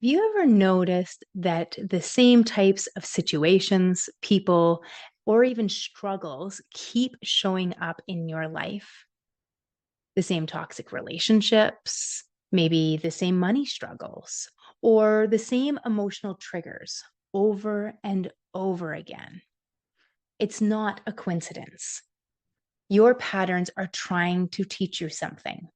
You ever noticed that the same types of situations, people, or even struggles keep showing up in your life? The same toxic relationships, maybe the same money struggles, or the same emotional triggers over and over again. It's not a coincidence. Your patterns are trying to teach you something.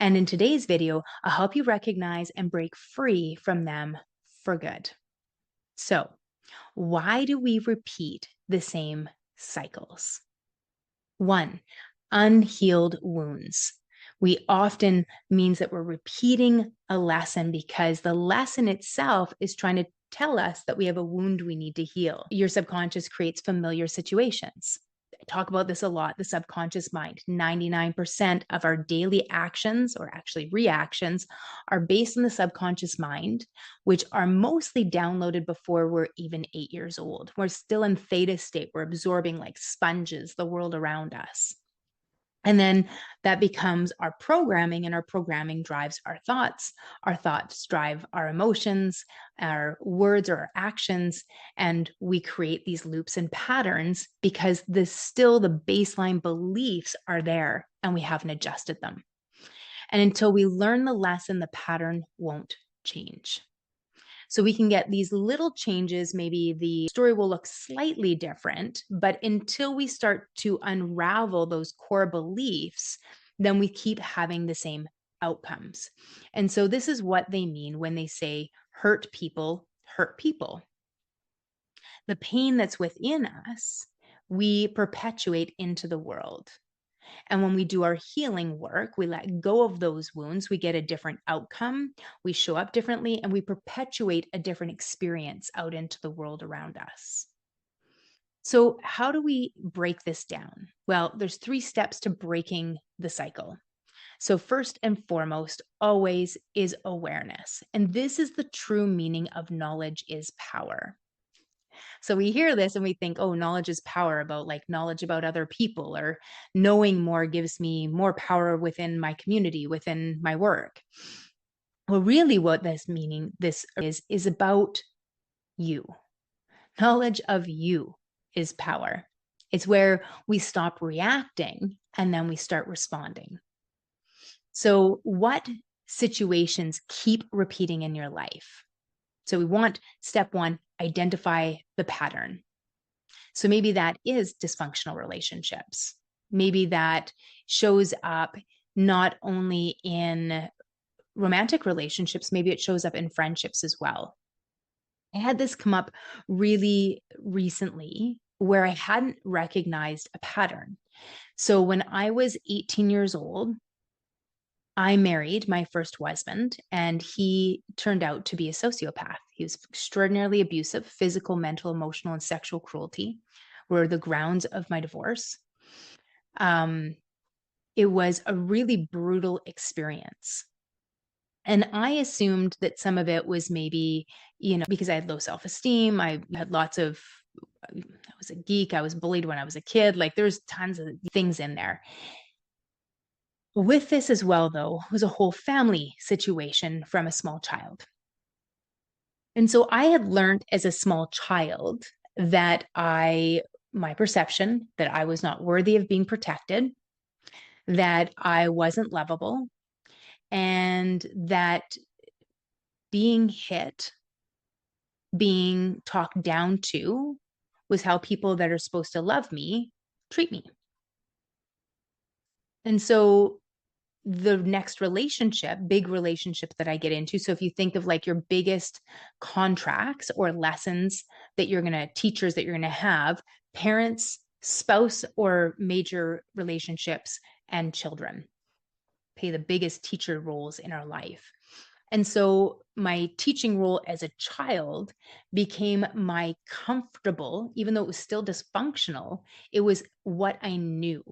And in today's video, I'll help you recognize and break free from them for good. So, why do we repeat the same cycles? One, unhealed wounds. We often means that we're repeating a lesson because the lesson itself is trying to tell us that we have a wound we need to heal. Your subconscious creates familiar situations. I talk about this a lot, the subconscious mind. 99% of our daily actions, or actually reactions, are based on the subconscious mind, which are mostly downloaded before we're even 8 years old. We're still in theta state. We're absorbing like sponges the world around us. And then that becomes our programming, and our programming drives our thoughts. Our thoughts drive our emotions, our words, or our actions. And we create these loops and patterns because the baseline beliefs are there and we haven't adjusted them. And until we learn the lesson, the pattern won't change. So we can get these little changes. Maybe the story will look slightly different, but until we start to unravel those core beliefs, then we keep having the same outcomes. And so this is what they mean when they say hurt people hurt people. The pain that's within us, we perpetuate into the world. And when we do our healing work, we let go of those wounds, we get a different outcome, we show up differently, and we perpetuate a different experience out into the world around us. So, how do we break this down? Well, there's 3 steps to breaking the cycle. So, first and foremost, always is awareness. And this is the true meaning of knowledge is power. So we hear this and we think, oh, knowledge is power, about like knowledge about other people, or knowing more gives me more power within my community, within my work. Well, really what this is about you. Knowledge of you is power. It's where we stop reacting and then we start responding. So what situations keep repeating in your life? So we want step 1, identify the pattern. So maybe that is dysfunctional relationships. Maybe that shows up not only in romantic relationships, maybe it shows up in friendships as well. I had this come up really recently where I hadn't recognized a pattern. So when I was 18 years old, I married my first husband, and he turned out to be a sociopath. He was extraordinarily abusive. Physical, mental, emotional, and sexual cruelty were the grounds of my divorce. Um, it was a really brutal experience. And I assumed that some of it was maybe, because I had low self esteem. I had I was a geek. I was bullied when I was a kid. Like there's tons of things in there. With this as well, though, was a whole family situation from a small child. And so I had learned as a small child that my perception that I was not worthy of being protected, that I wasn't lovable, and that being hit, being talked down to, was how people that are supposed to love me treat me. And so the next big relationship that I get into. So if you think of like your biggest contracts or lessons that teachers that you're going to have, parents, spouse, or major relationships and children play the biggest teacher roles in our life. And so my teaching role as a child became my comfortable, even though it was still dysfunctional, it was what I knew.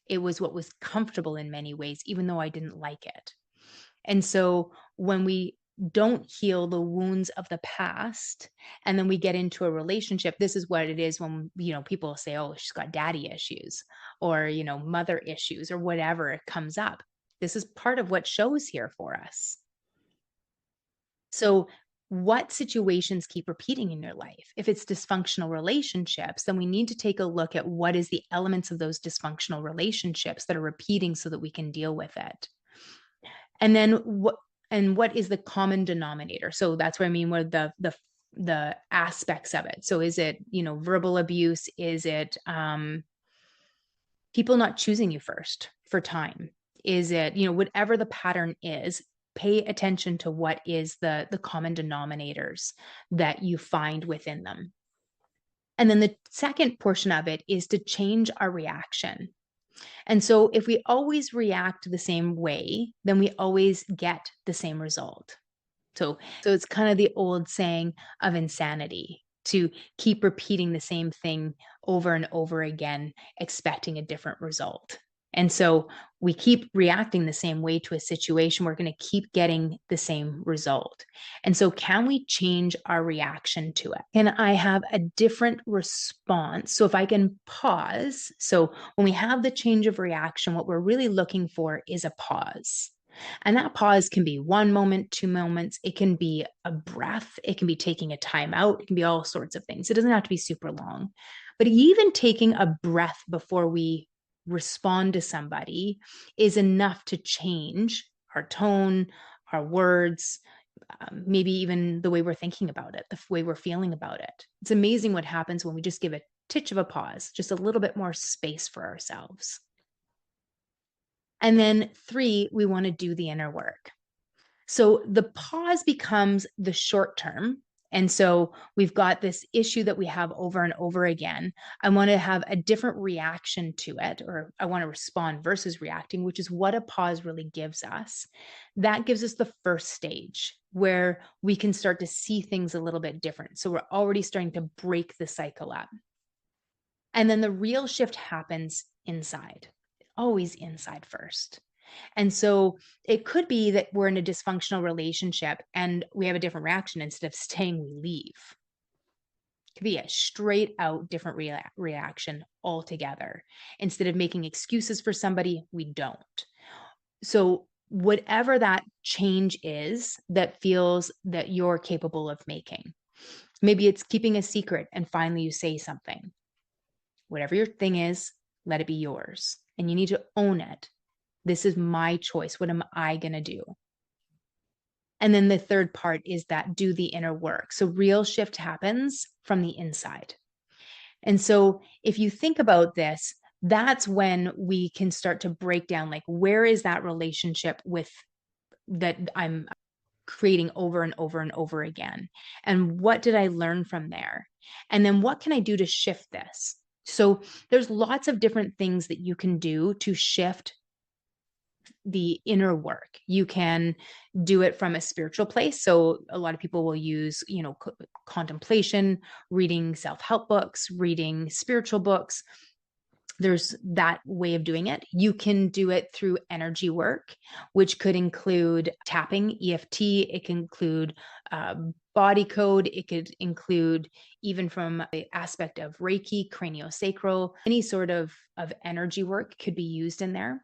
It was what was comfortable in many ways, even though I didn't like it. And so when we don't heal the wounds of the past and then we get into a relationship, this is what it is when, people say, oh, she's got daddy issues, or, mother issues, or whatever it comes up. This is part of what shows here for us. So what situations keep repeating in your life? If it's dysfunctional relationships, then we need to take a look at what is the elements of those dysfunctional relationships that are repeating so that we can deal with it. And then what is the common denominator? So that's what I mean where the aspects of it. So is it, verbal abuse? Is it people not choosing you first for time? Is it, whatever the pattern is, pay attention to what is the common denominators that you find within them. And then the second portion of it is to change our reaction. And so if we always react the same way, then we always get the same result. So it's kind of the old saying of insanity, to keep repeating the same thing over and over again, expecting a different result. And so we keep reacting the same way to a situation, we're going to keep getting the same result. And so can we change our reaction to it? Can I have a different response? So if I can pause, so when we have the change of reaction, what we're really looking for is a pause. And that pause can be 1 moment, 2 moments. It can be a breath. It can be taking a time out. It can be all sorts of things. It doesn't have to be super long. But even taking a breath before we respond to somebody is enough to change our tone, our words, maybe even the way we're thinking about it, the way we're feeling about it. It's amazing what happens when we just give a titch of a pause, just a little bit more space for ourselves. And then 3, we want to do the inner work. So the pause becomes the short term. And so we've got this issue that we have over and over again. I want to have a different reaction to it, or I want to respond versus reacting, which is what a pause really gives us. That gives us the first stage where we can start to see things a little bit different. So we're already starting to break the cycle up. And then the real shift happens inside, always inside first. And so it could be that we're in a dysfunctional relationship and we have a different reaction. Instead of staying, we leave. It could be a straight out different reaction altogether. Instead of making excuses for somebody, we don't. So whatever that change is that feels that you're capable of making, maybe it's keeping a secret and finally you say something. Whatever your thing is, let it be yours. And you need to own it. This is my choice. What am I going to do? And then the third part is that do the inner work. So real shift happens from the inside. And so if you think about this, that's when we can start to break down, like, where is that relationship with that I'm creating over and over and over again? And what did I learn from there? And then what can I do to shift this? So there's lots of different things that you can do to shift the inner work. You can do it from a spiritual place. So a lot of people will use, contemplation, reading self-help books, reading spiritual books. There's that way of doing it. You can do it through energy work, which could include tapping, EFT. It can include body code. It could include even from the aspect of Reiki, craniosacral, any sort of energy work could be used in there.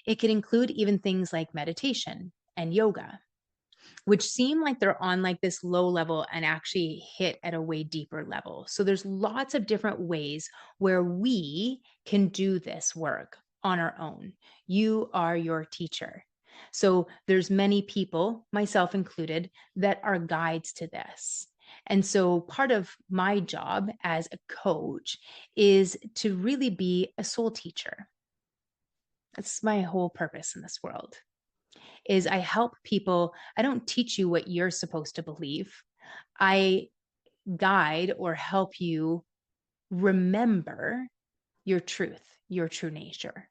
It could include even things like meditation and yoga, which seem like they're on like this low level and actually hit at a way deeper level. So there's lots of different ways where we can do this work on our own. You are your teacher. So there's many people, myself included, that are guides to this. And so part of my job as a coach is to really be a soul teacher. That's my whole purpose in this world, is I help people. I don't teach you what you're supposed to believe. I guide or help you remember your truth, your true nature,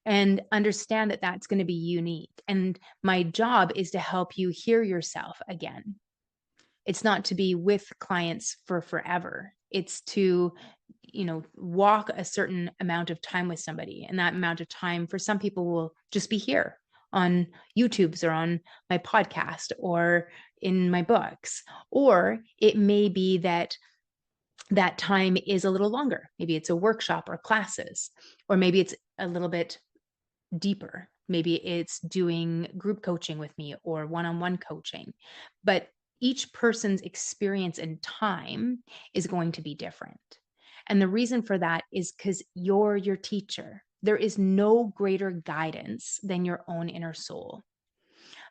and understand that that's going to be unique. And my job is to help you hear yourself again. It's not to be with clients for forever. It's to, walk a certain amount of time with somebody. And that amount of time for some people will just be here on YouTube's or on my podcast or in my books. Or it may be that that time is a little longer. Maybe it's a workshop or classes, or maybe it's a little bit deeper. Maybe it's doing group coaching with me or one-on-one coaching. But each person's experience and time is going to be different. And the reason for that is because you're your teacher. There is no greater guidance than your own inner soul.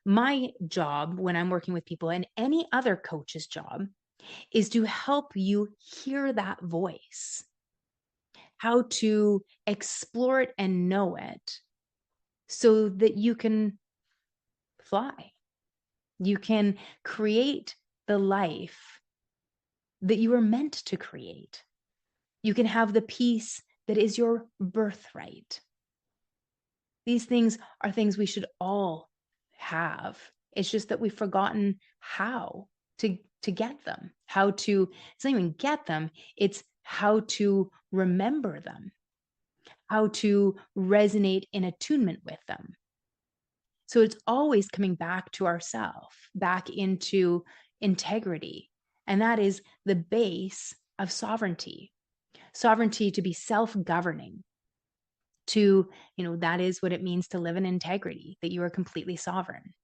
My job when I'm working with people, and any other coach's job, is to help you hear that voice, how to explore it and know it so that you can fly. You can create the life that you were meant to create. You can have the peace that is your birthright. These things are things we should all have. It's just that we've forgotten how to get them, how to, it's not even get them, it's how to remember them, how to resonate in attunement with them. So it's always coming back to ourself, back into integrity. And that is the base of sovereignty. Sovereignty to be self-governing, to, that is what it means to live in integrity, that you are completely sovereign.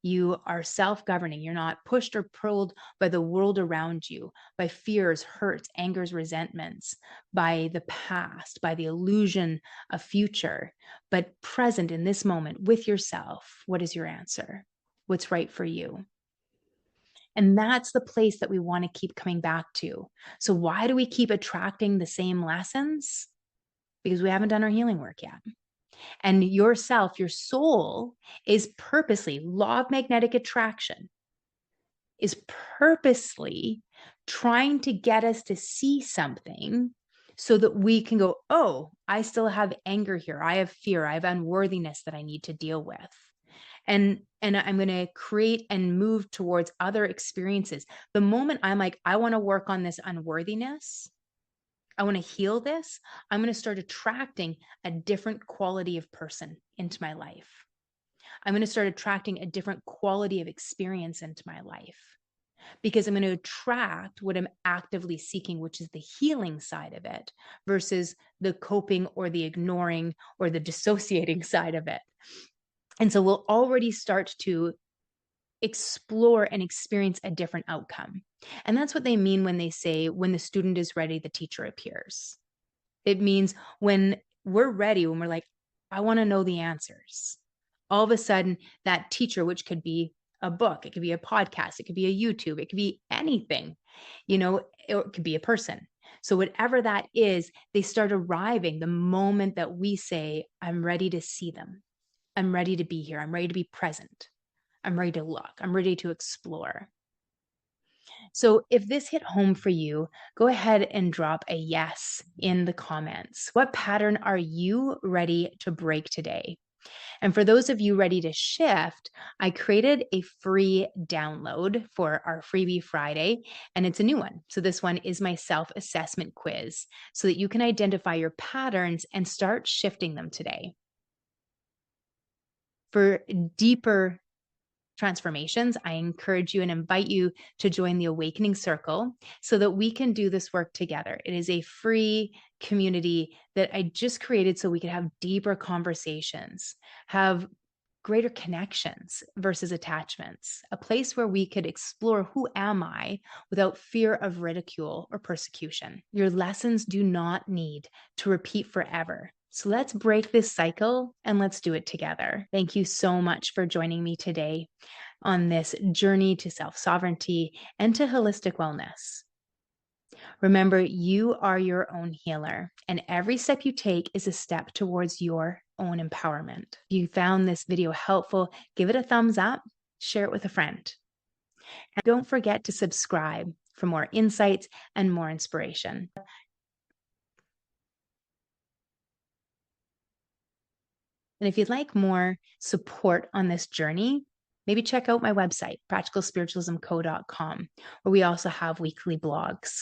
You are self-governing. You're not pushed or pulled by the world around you, by fears, hurts, angers, resentments, by the past, by the illusion of future, but present in this moment with yourself. What is your answer? What's right for you? And that's the place that we want to keep coming back to. So why do we keep attracting the same lessons? Because we haven't done our healing work yet. And yourself, your soul is purposely, law of magnetic attraction is purposely trying to get us to see something so that we can go, oh, I still have anger here. I have fear. I have unworthiness that I need to deal with. And I'm going to create and move towards other experiences. The moment I'm like, I want to work on this unworthiness, I want to heal this, I'm going to start attracting a different quality of person into my life. I'm going to start attracting a different quality of experience into my life, because I'm going to attract what I'm actively seeking, which is the healing side of it versus the coping or the ignoring or the dissociating side of it. And so we'll already start to explore and experience a different outcome. And that's what they mean when they say, when the student is ready, the teacher appears. It means when we're ready, when we're like, I want to know the answers. All of a sudden, that teacher, which could be a book, it could be a podcast, it could be a YouTube, it could be anything, it could be a person. So whatever that is, they start arriving the moment that we say, I'm ready to see them. I'm ready to be here. I'm ready to be present. I'm ready to look. I'm ready to explore. So if this hit home for you, go ahead and drop a yes in the comments. What pattern are you ready to break today? And for those of you ready to shift, I created a free download for our Freebie Friday, and it's a new one. So this one is my self-assessment quiz so that you can identify your patterns and start shifting them today. For deeper transformations, I encourage you and invite you to join the Awakening Circle so that we can do this work together. It is a free community that I just created so we could have deeper conversations, have greater connections versus attachments, a place where we could explore who am I without fear of ridicule or persecution. Your lessons do not need to repeat forever. So let's break this cycle and let's do it together. Thank you so much for joining me today on this journey to self-sovereignty and to holistic wellness. Remember, you are your own healer, and every step you take is a step towards your own empowerment. If you found this video helpful, give it a thumbs up, share it with a friend. And don't forget to subscribe for more insights and more inspiration. And if you'd like more support on this journey, maybe check out my website, practicalspiritualismco.com, where we also have weekly blogs.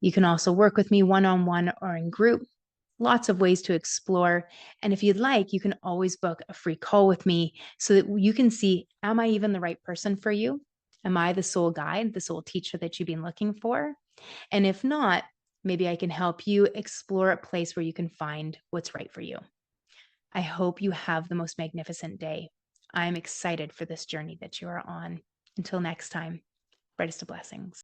You can also work with me one-on-one or in group. Lots of ways to explore. And if you'd like, you can always book a free call with me so that you can see, am I even the right person for you? Am I the soul guide, the soul teacher that you've been looking for? And if not, maybe I can help you explore a place where you can find what's right for you. I hope you have the most magnificent day. I'm excited for this journey that you are on. Until next time, brightest of blessings.